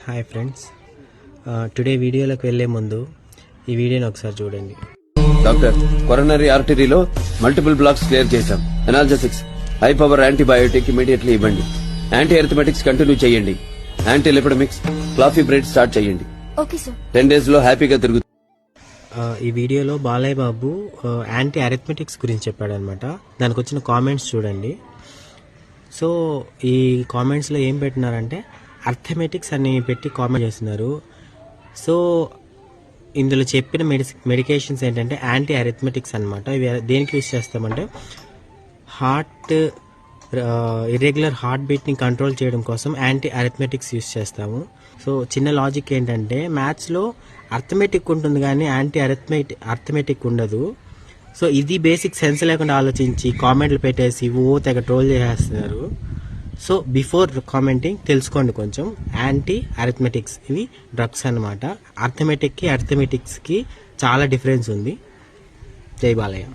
Hi friends, today వీడియోలోకి వెళ్లే ముందు ఈ వీడియోని ఒకసారి చూడండి. డాక్టర్, కొరోనరీ ఆర్టరీలో మల్టిపుల్ బ్లాక్స్ క్లియర్ చేశాం. Analgesics, high power antibiotic immediately ఇవ్వండి. యాంటీ ఎరిథమెటిక్స్ కంటిన్యూ చేయండి. యాంటీ లిపిడమిక్స్, క్లాఫీ బ్రెడ్ స్టార్ట్ చేయండి. Okay sir. 10 days లో హ్యాపీగా తిరుగుతుంది. ఈ వీడియోలో బాలయ్య బాబు యాంటీ అరిథమెటిక్స్ గురించి చెప్పాడనమాట. దానికి వచ్చిన కామెంట్స్ చూడండి. సో ఈ కామెంట్స్లో ఏం పెట్టినారంటే అర్థమెటిక్స్ అని పెట్టి కామెంట్ చేస్తున్నారు. సో ఇందులో చెప్పిన మెడికేషన్స్ ఏంటంటే యాంటీ అరిథమెటిక్స్ అనమాట. ఇవి దేనికి యూజ్ చేస్తామంటే ఇర్రెగ్యులర్ హార్ట్ బీట్ని కంట్రోల్ చేయడం కోసం యాంటీ అరిథమెటిక్స్ యూజ్ చేస్తాము. సో చిన్న లాజిక్ ఏంటంటే మ్యాథ్స్లో అర్థమెటిక్ ఉంటుంది కానీ యాంటీ అర్థమెటిక్ ఉండదు. సో ఇది బేసిక్ సెన్స్ లేకుండా ఆలోచించి కామెంట్లు పెట్టేసి తెగ ట్రోల్ చేసేస్తున్నారు. సో బిఫోర్ కామెంటింగ్ తెలుసుకోండి కొంచెం. యాంటీ అరిథమెటిక్స్ ఇవి డ్రగ్స్ అనమాట. అర్థమెటిక్కి అరిథమెటిక్స్కి చాలా డిఫరెన్స్ ఉంది. జై బాలయ్య.